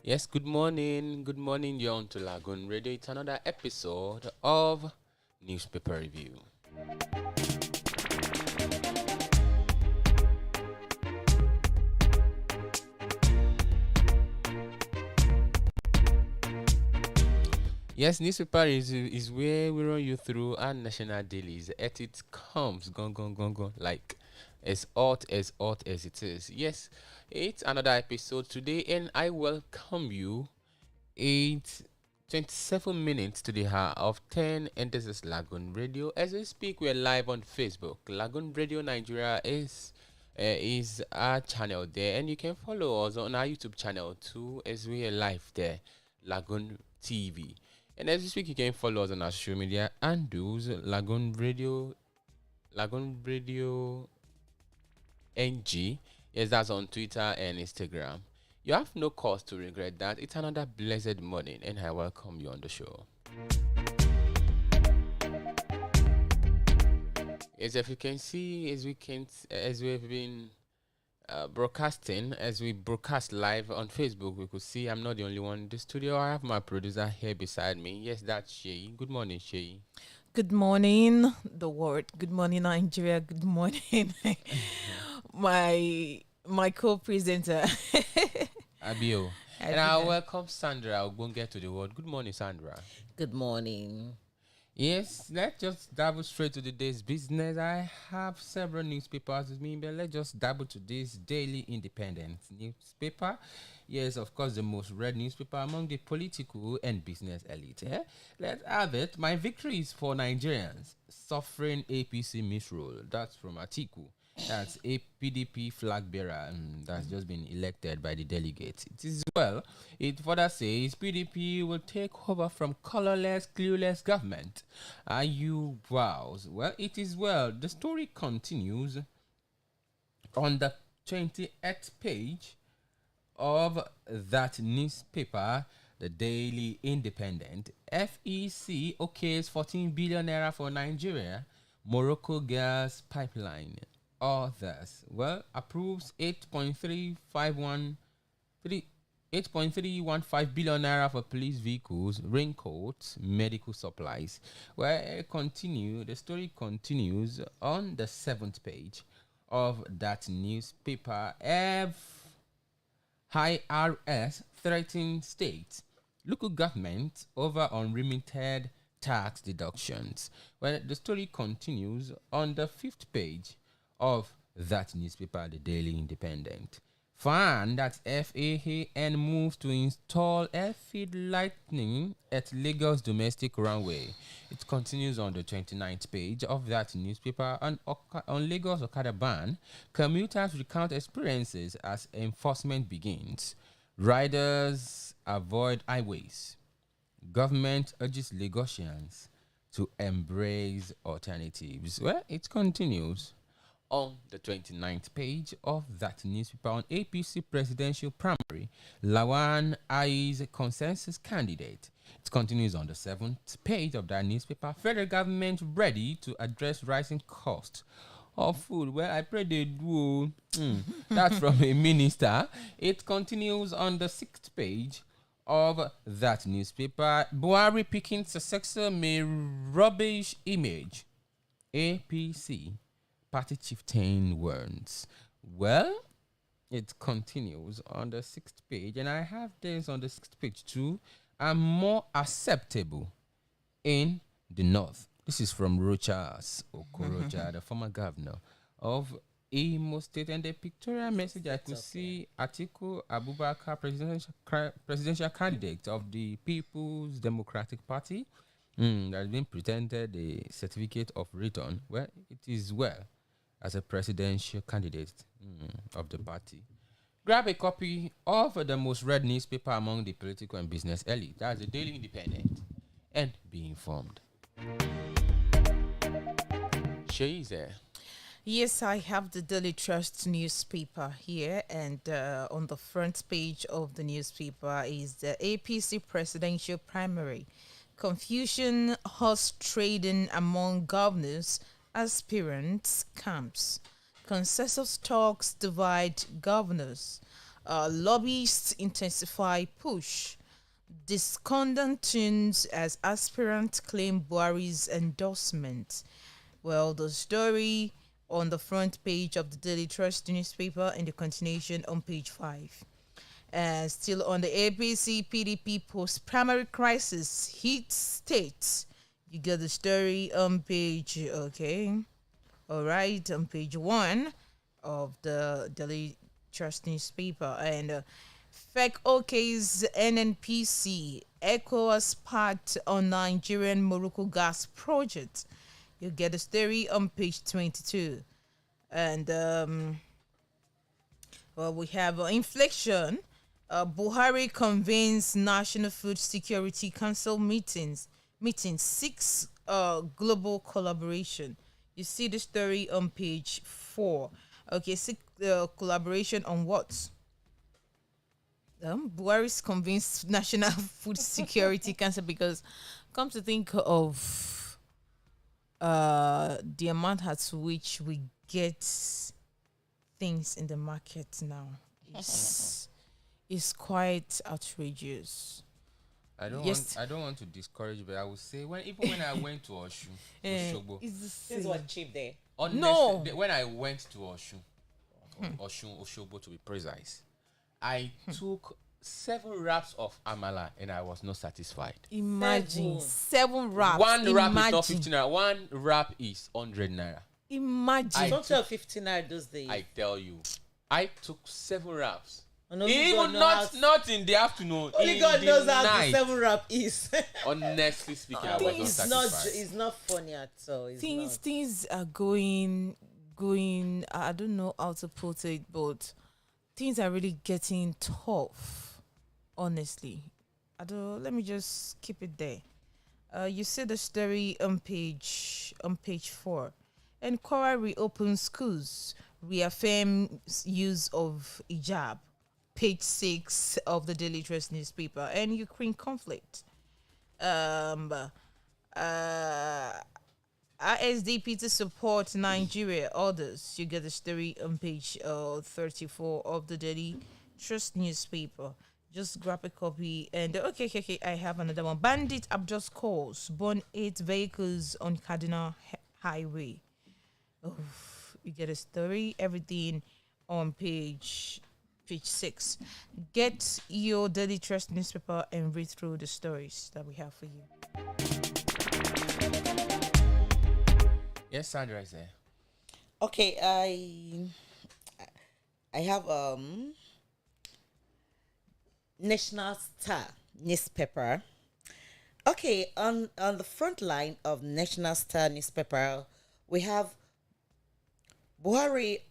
Yes, good morning. Good morning. You're on to Lagoon Radio. It's another episode of Newspaper Review. Yes, newspaper is where we run you through our national dailies. At it comes, gone, like as hot as it is. Yes, it's another episode today, and I welcome you. 8:27 minutes to the hour of 10, and this is Lagoon Radio. As we speak, we're live on Facebook. Lagoon Radio Nigeria is our channel there, and you can follow us on our YouTube channel too, as we are live there, Lagoon TV. And as we speak, you can follow us on our social media and do's Lagoonradio.Ng. Yes, that's on Twitter and Instagram. You have no cause to regret that. It's another blessed morning, and I welcome you on the show. As if you can see, as we've been broadcasting, as we broadcast live on Facebook, we could see I'm not the only one in the studio. I have my producer here beside me. Yes, that's Shay. Good morning, Shay. Good morning, the world. Good morning, Nigeria. Good morning, my co-presenter. Abio. And I welcome Sandra. I'll go and get to the word. Good morning, Sandra. Good morning. Yes, let's just dabble straight to the day's business. I have several newspapers with me, but let's just dabble to this Daily Independent newspaper. Yes, of course, the most read newspaper among the political and business elite. Let's have it. My victory is for Nigerians suffering APC misrule. That's from Atiku. That's a PDP flag bearer that's just been elected by the delegates. It is well. It further says PDP will take over from colorless, clueless government. Are you wows? Well, it is well. The story continues on the 28th page of that newspaper, the Daily Independent. FEC okays 14 billion naira for Nigeria, Morocco gas pipeline. Others, well, approves 8.315 billion naira for police vehicles, raincoats, medical supplies. Well, the story continues on the 7th page of that newspaper. IRS threatens states, local government over unremitted tax deductions. Well, the story continues on the 5th page of that newspaper, the Daily Independent. FAN, that's FAAN, moves to install air-feed lightning at Lagos domestic runway. It continues on the 29th page of that newspaper. On Lagos Okada ban, commuters recount experiences as enforcement begins. Riders avoid highways. Government urges Lagosians to embrace alternatives. Well, it continues on the 29th page of that newspaper. On APC presidential primary, Lagoonraye's consensus candidate. It continues on the 7th page of that newspaper. Federal government ready to address rising cost of food. Well, I pray they do. That's from a minister. It continues on the 6th page of that newspaper. Buhari picking successor may rubbish image. APC party chieftain warns. Well, it continues on the 6th page, and I have this on the 6th page too. Are more acceptable in the north. This is from Rochas Okorocha, the former governor of Imo State, and the pictorial message I could see Atiku Abubakar, presidential candidate of the People's Democratic Party, that has been presented a certificate of return. Well, it is well as a presidential candidate of the party. Grab a copy of the most read newspaper among the political and business elite. That's the Daily Independent. And be informed. Shay is there. Yes, I have the Daily Trust newspaper here, and on the front page of the newspaper is the APC presidential primary. Confusion, horse trading among governors, aspirants, camps. Consensus talks divide governors. Lobbyists intensify push. Discordant tunes as aspirant claim Buhari's endorsement. Well, the story on the front page of the Daily Trust newspaper and the continuation on page 5. And still on the APC PDP post-primary crisis hits states. You get the story on page, okay, all right, on page 1 of the Daily Trust newspaper. And fake OK's NNPC ECOWAS part on Nigerian Morocco gas project. You get the story on page 22. And well, we have inflation. Buhari convenes National Food Security Council meeting 6 global collaboration. You see the story on page 4. Okay, 6 collaboration on what? Buhari's convinced National Food Security Council, because come to think of the amount at which we get things in the market now is quite outrageous. I don't want to discourage, but I would say when I went to Oshun, Oshogbo, This was cheap there. No. When I went to Oshogbo to be precise, I took 7 wraps of amala and I was not satisfied. Imagine 7 wraps. One wrap is not 15 naira. One wrap is 100 naira. Imagine. Don't tell 15 naira those days. I tell you, I took 7 wraps. Even not in the afternoon. Only God knows how the 7 wrap is. Honestly speaking, I was not satisfied. It's not funny at all. Things are going. I don't know how to put it, but things are really getting tough. Honestly, let me just keep it there. You see the story on page 4. And Kwara reopens schools, reaffirms use of hijab. Page 6 of the Daily Trust newspaper. And Ukraine conflict. RSDP to support Nigeria. Others. You get the story on page 34 of the Daily Trust newspaper. Just grab a copy. And okay, I have another one. Bandit abducts cars, burn 8 vehicles on Cardinal Highway. You get a story. Everything on page 6. Get your Daily Trust newspaper and read through the stories that we have for you. Yes, Sandra is there. Okay, I have National Star newspaper. Okay, on the front line of National Star newspaper, we have Buhari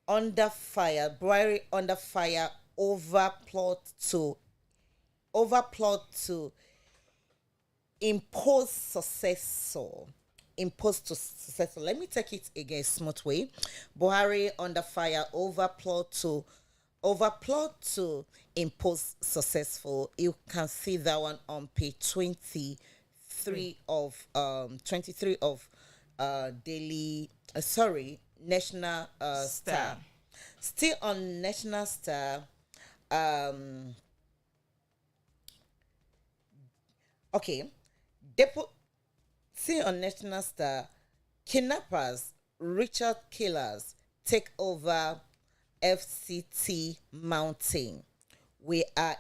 under fire. Buhari under fire over plot to impose successor. Let me take it again, smooth way. Buhari under fire over plot to impose successful. You can see that one on page 23 of daily. National Star. Still on National Star. Okay. Still on National Star. Kidnappers, Richard killers take over FCT Mountain. We are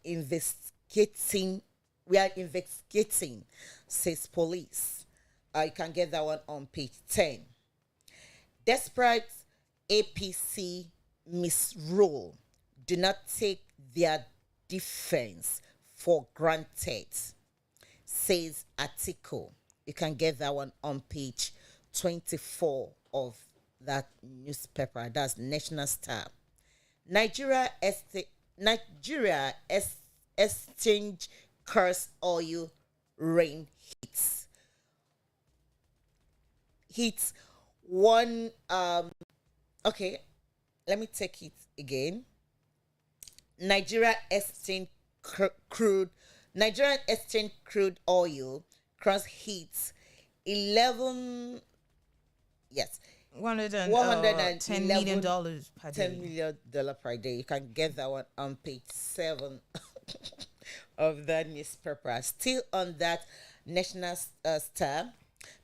investigating, says police. You can get that one on page 10. Desperate APC misrule. Do not take their defense for granted, says article. You can get that one on page 24 of that newspaper. That's National Star. Nigeria exchange curse oil rain hits one. Okay, let me take it again. Nigerian exchange crude oil cross hits 11 $110 million per day. $10 million per day. You can get that one on page 7 of the newspaper. Still on that national star,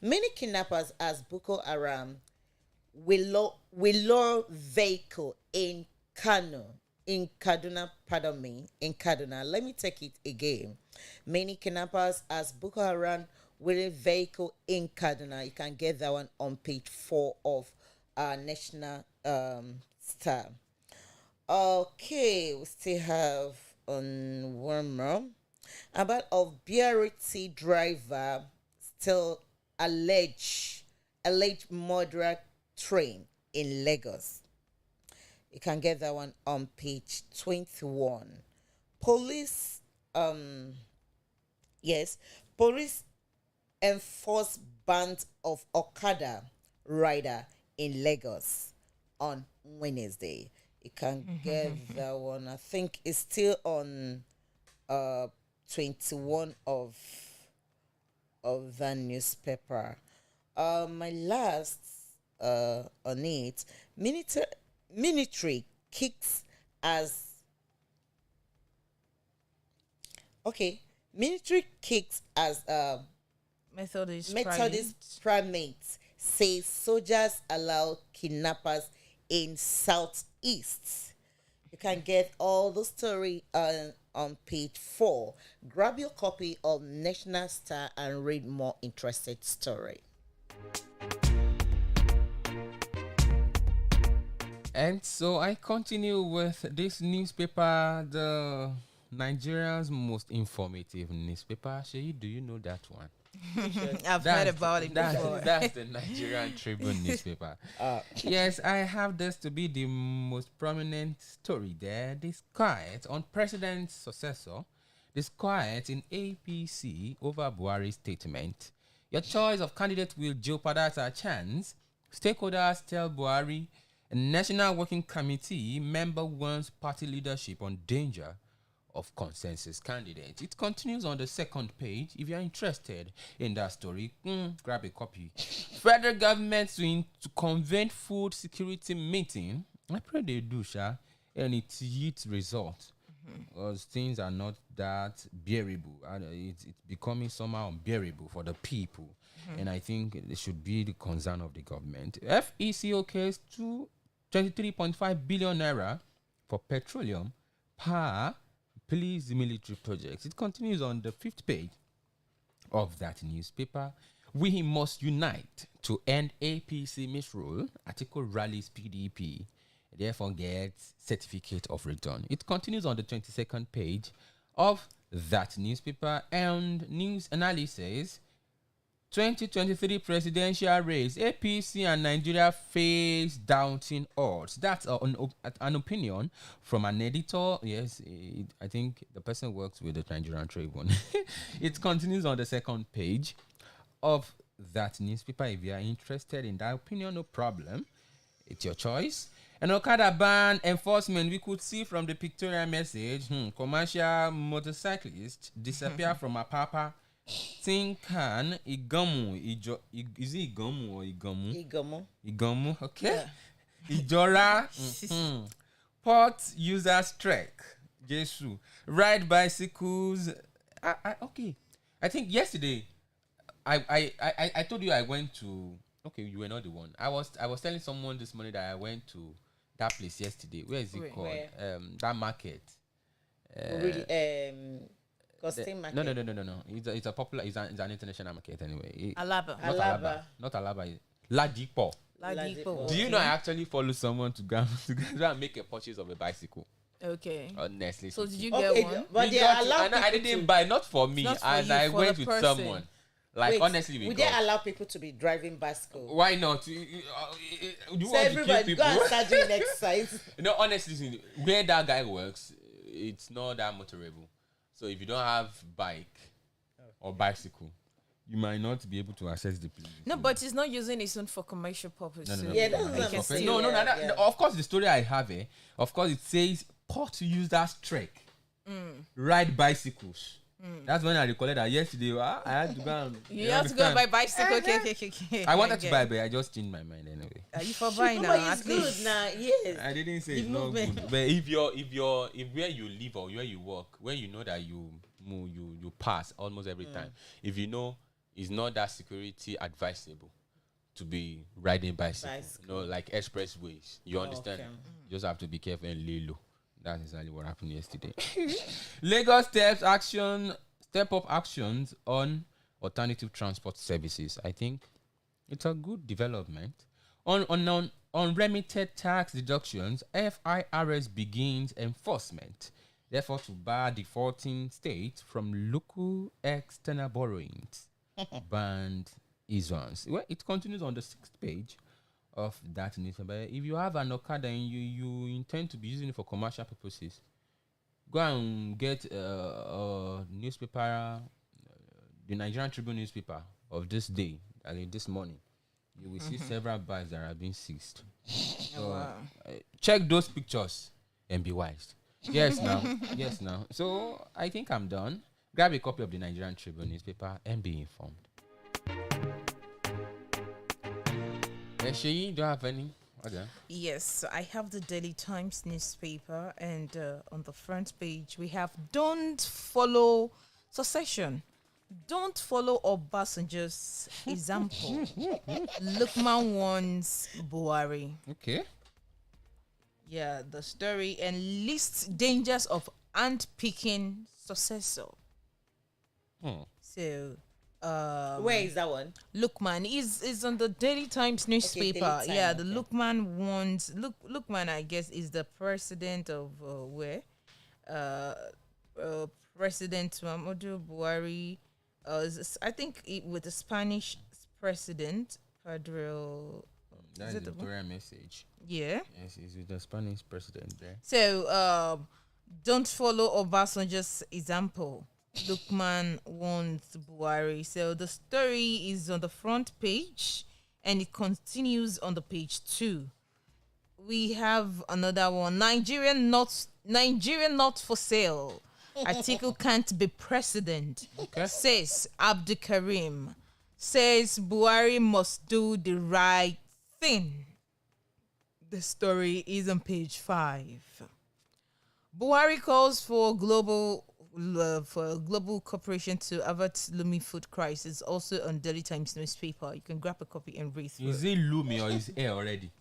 many kidnappers as Boko Haram will lure vehicle in Kano. In Kaduna, pardon me, in Kaduna. Let me take it again. Many kidnappers as Boko Haram will vehicle in Kaduna. You can get that one on page 4 of our national star. Okay, we still have on one more about of BRT driver still alleged murder train in Lagos. You can get that one on page 21. Police enforce bans of Okada rider in Lagos on Wednesday. You can get that one. I think it's still on 21 of the newspaper. My last on it, military kicks as Methodist primates say soldiers allow kidnappers in southeast. You can get all the story on page 4. Grab your copy of National Star and read more interested story. And so I continue with this newspaper, the Nigeria's most informative newspaper. Shayi, do you know that one? I've heard about it before. That's the Nigerian Tribune newspaper. Yes, I have this to be the most prominent story there. Disquiet on president's successor. Disquiet in APC over Buhari's statement. Your choice of candidate will jeopardize our chance. Stakeholders tell Buhari. A National Working Committee member warns party leadership on danger of consensus candidates. It continues on the second page. If you're interested in that story, grab a copy. Federal government to convene food security meeting. I pray they do, Sha, and it yields results. Because things are not that bearable. It's becoming somehow unbearable for the people. And I think it should be the concern of the government. FEC okays 23.5 billion naira for petroleum, power, police, military projects. It continues on the 5th page of that newspaper. We must unite to end APC misrule. Article rallies PDP. Therefore gets certificate of return. It continues on the 22nd page of that newspaper and news analysis. 2023 presidential race, APC and Nigeria face doubting odds. That's an opinion from an editor. Yes, I think the person works with the Nigerian Tribune. It continues on the 2nd page of that newspaper. If you are interested in that opinion, no problem. It's your choice. And Okada ban enforcement, we could see from the pictorial message, commercial motorcyclists disappear from Apapa. Tinkan Igamu, is it Igamu or Igamu? Igamu, okay. Yeah. Ijora, port users trek, Jesu, ride bicycles. Okay, I think yesterday, I told you I went to. Okay, you were not the one. I was telling someone this morning that I went to that place yesterday. Where is it called? Where? That market. Market. No. It's a popular. It's an international market anyway. Alaba. Not Alaba. Ladipo. Do you know I actually follow someone to go and make a purchase of a bicycle? Okay. Honestly. So did you get one? But I didn't buy. Not for me. As I went with someone. Like, honestly, would they allow people to be driving bicycle? Why not? You so everybody go and start doing exercise. No, honestly, where that guy works, it's not that motorable. So if you don't have bike or bicycle, you might not be able to access the place. No, but he's not using it soon for commercial purposes. No. Yeah, that's what I'm saying. No. Of course, the story I have, of course, it says port users trek, ride bicycles. That's when I recorded that yesterday. I had to go and... You have to go and buy bicycle. Okay. I wanted to buy, but I just changed my mind anyway. Are you for buying now? But it's At good least. now. Yes. I didn't say The it's not movement. good. But if where you live or where you work, where you know that you move, you pass almost every time. If you know it's not that security advisable to be riding bicycle. You know, like expressways. You understand? Okay. You just have to be careful and lay low. That's exactly what happened yesterday. Lagos step up actions on alternative transport services. I think it's a good development. On remitted tax deductions, FIRS begins enforcement, therefore to bar defaulting states from local external borrowings. Banned issuance. Well, it continues on the 6th page of that newspaper. If you have an Okada and you intend to be using it for commercial purposes, go and get a newspaper, the Nigerian Tribune newspaper of this day, I mean this morning. You will see several bikes that are being seized. So, check those pictures and be wise. Yes, now. So I think I'm done. Grab a copy of the Nigerian Tribune newspaper and be informed. Sheyi, do you have any? Okay. Yes, I have the Daily Times newspaper, and on the front page we have "Don't follow succession. Don't follow Obasanjo's example." Lukman warns Buhari. Okay. Yeah, the story and lists dangers of hand-picking successor. So, Where is that one? Lukman is on the Daily Times newspaper. Daily Time, Yeah, the okay. Lukman warns. Lukman, I guess, is the president of where? President Muhammadu Buhari. I think with the Spanish president Pedro. That Is is it the the Victoria message. Yeah. Yes, it's with the Spanish president there. So, don't follow Obasanjo's example. Lukman warns Buhari. So the story is on the front page and it continues on the page 2. We have another one. Nigeria not for sale. Atiku can't be president. Okay. Says Abdul Karim. Says Buhari must do the right thing. The story is on page 5. Buhari calls for global cooperation to avert looming food crisis. Also on Daily Times newspaper. You can grab a copy and read through. Is it looming or is air already?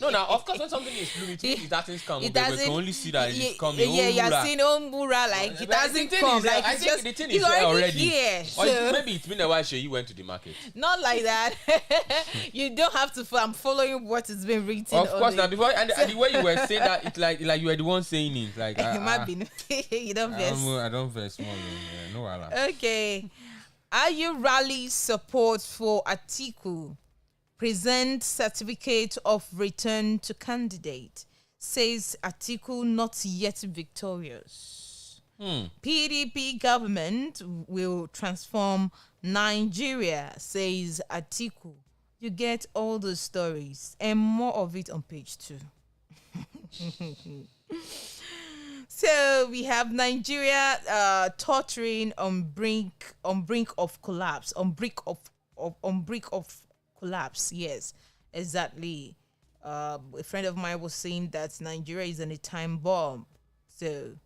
No, now of course when something is looming, it doesn't come. It We doesn't. can only see that it's coming. Yeah, you're Ombura. seeing Ombura like it But the doesn't thing come. is, Like I it's think just the thing it's is there already already. here. Or So, maybe it's been a while. You went to the market. not like that. You don't have to. I'm following what has been written. Of course, now the, before and the way you were saying that, it's like you were the one saying it. Like it might be. You don't guess. I don't very small. Yeah, no Allah. Okay. Are you rally support for Atiku? Present certificate of return to candidate. Says Atiku not yet victorious. PDP government will transform Nigeria, says Atiku. You get all the stories and more of it on page 2. So we have Nigeria tottering on brink of collapse. On brink of collapse. Yes, exactly. A friend of mine was saying that Nigeria is on a time bomb, so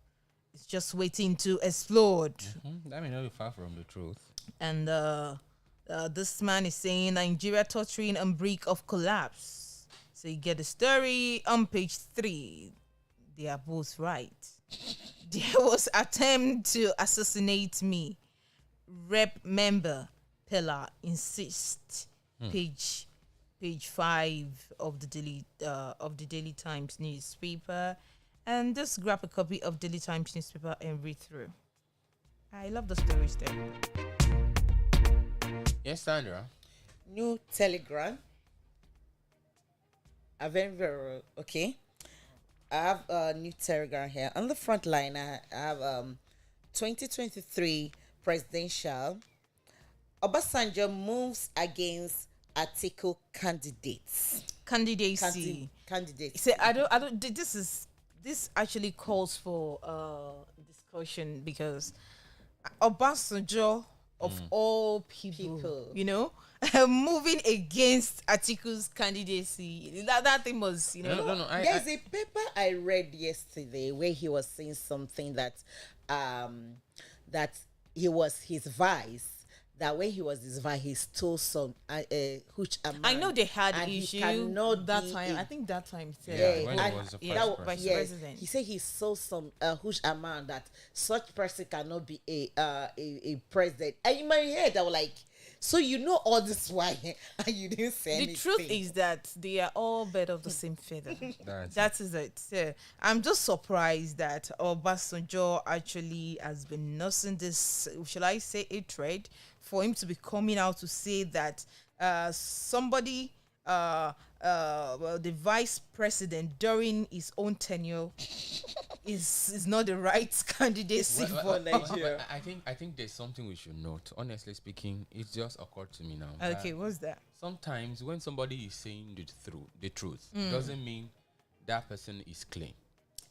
it's just waiting to explode. That may not be far from the truth. And this man is saying Nigeria tottering on brink of collapse. So you get the story on page 3. They are both right. There was attempt to assassinate me. Rep member Pella insists. Page 5 of the Daily Times newspaper, and just grab a copy of Daily Times newspaper and read through. I love the stories there. Yes, Sandra. New Telegram. A very okay. I have a new Telegram here. On the front line, I have 2023 presidential. Obasanjo moves against Atiku candidates. Candidacy. Candidates. So I don't. This actually calls for discussion because Obasanjo of all people, you know, moving against Atiku's candidacy. That thing was, No. There's a paper I read yesterday where he was saying something that that he was his vice. That when he was his vice, he stole some huge amount. I know they had and issue he cannot that be time. a- I think that time. when and- he was the yeah, vice vice president. president. He said he stole some huge amount that such person cannot be a president. And in my head, I was like, so you know all this why and you didn't say anything. The truth is that they are all birds of the same feather. That's That is it. So, I'm just surprised that Obasanjo actually has been nursing this, shall I say, hatred for him to be coming out to say that somebody, well, the vice president during his own tenure is not the right candidacy for Nigeria. I think there's something we should note. Honestly speaking, it just occurred to me now. Okay, what's that? Sometimes when somebody is saying the truth, doesn't mean that person is clean.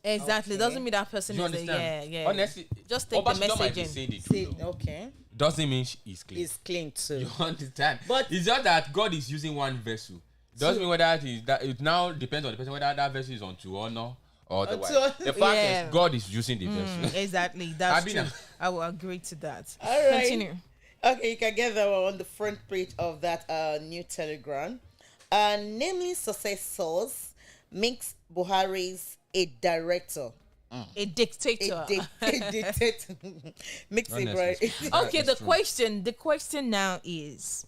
Exactly. Okay. Doesn't mean that person Do you is understand? yeah. Honestly, Just take the Obasanjo might be message saying the See, truth, though. okay, Doesn't mean he's clean. he's clean too. You understand? But- it's just that God is using one vessel. Doesn't mean whether it now depends on the person whether that vessel is unto honor or otherwise. Unto- The fact Yeah. is God is using the vessel. Exactly. That's Abina. true. I will agree to that. All right. Continue. Okay, you can get that one on the front page of that new telegram. Namely, successors makes Buhari's a director. A dictator. A dictator. Makes it Honestly right. speaking, that Okay, is the true. question now is,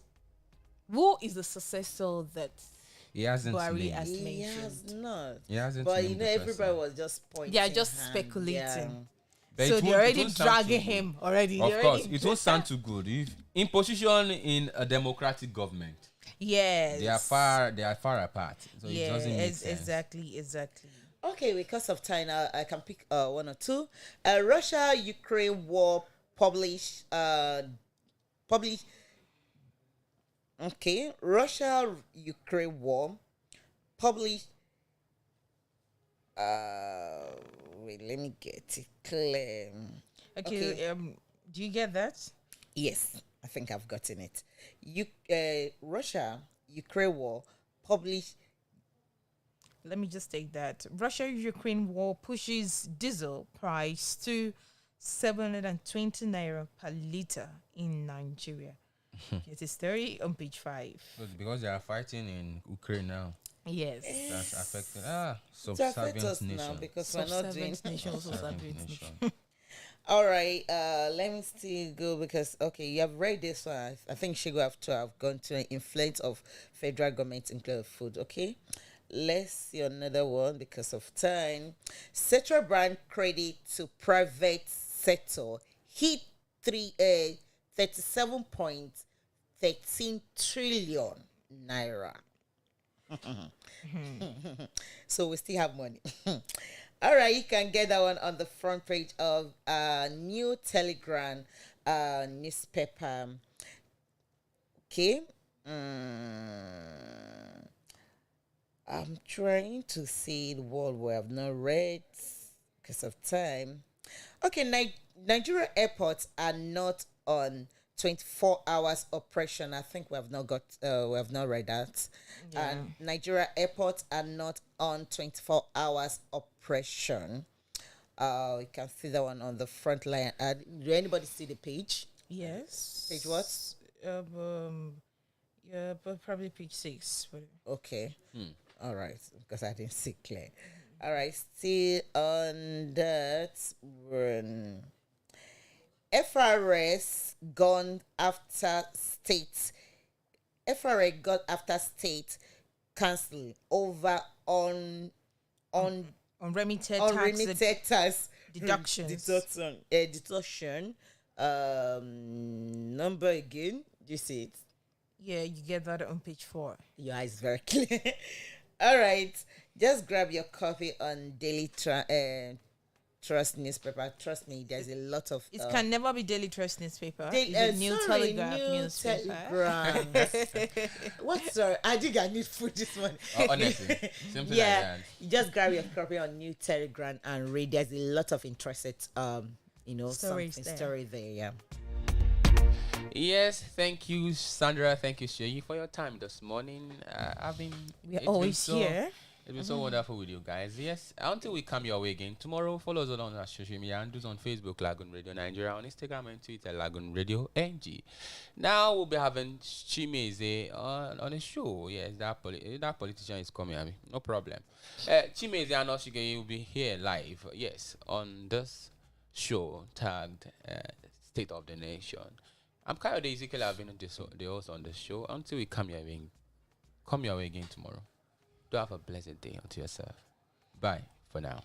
who is the successor that He hasn't Buhari named. has He mentioned? has not. He hasn't But you named know, the everybody person. was just pointing. They are just hand. speculating. Yeah. But So it they're won't- already it won't sound dragging too good. him already. Of They're course, already- it won't sound too good. If in position in a democratic government, Yes. they are far apart. So it doesn't make sense. Exactly. Okay, because of time, I can pick one or two. Russia-Ukraine war published. Okay, Russia-Ukraine war published. Wait, let me get it clear. Okay. Do you get that? Yes, I think I've gotten it. Russia-Ukraine war published. Let me just take that. Russia-Ukraine war pushes diesel price to 720 naira per liter in Nigeria. It is story on page 5. So because they are fighting in Ukraine now, Yes. that's affected. To affect Subservient us now nation. because we're not doing. Subservient nation, also Subservient subservient nation. nation. All right, let me still go because you have read this one. I think she go have to have gone to an influence of federal government in food. Okay, let's see another one because of time. Central bank credit to private sector hit 37.13 trillion naira. So we still have money. All right, you can get that one on the front page of New Telegram newspaper. Okay. I'm trying to see the one where I've not read because of time. Okay, Nigeria airports are not on 24 hours operation. I think we have not read that. Yeah. And Nigeria airports are not on 24 hours operation. You can see that one on the front line. Do anybody see the page? Yes. Page what? Yeah, but probably page 6. Okay. All right, because I didn't see clear. All right, still on that one. FRS gone after state. FRA got after state cancel over Unremitted unremitted tax deductions. deduction. Number again. Do you see it? Yeah, you get that on page 4. Your eyes very clear. All right, just grab your copy on Daily Trust newspaper. Trust me, there's a lot of. It can never be Daily Trust newspaper. Daily, It's a New sorry, Telegraph New newspaper. Telegram. What? Sorry, I think I need food this morning. Honestly, something Yeah, like that. you just grab your copy on New Telegram and read. There's a lot of interested Stories something there. story there. Yeah. Yes, thank you, Sandra. Thank you, Sheyi, for your time this morning. We're it's always been here. It's been so wonderful with you guys. Yes, until we come your way again tomorrow, follow us on our social media and on Facebook, Lagoon Radio Nigeria, on Instagram and Twitter, Lagoonradio.Ng. Now we'll be having Chimeze on a show. Yes, that politician is coming. No problem. Chimeze and Oshige will be here live. Yes, on this show tagged State of the Nation. I'm Kayode Ezekiel. I've been the host on the show. Until we come your way again tomorrow. Do have a blessed day unto yourself. Bye for now.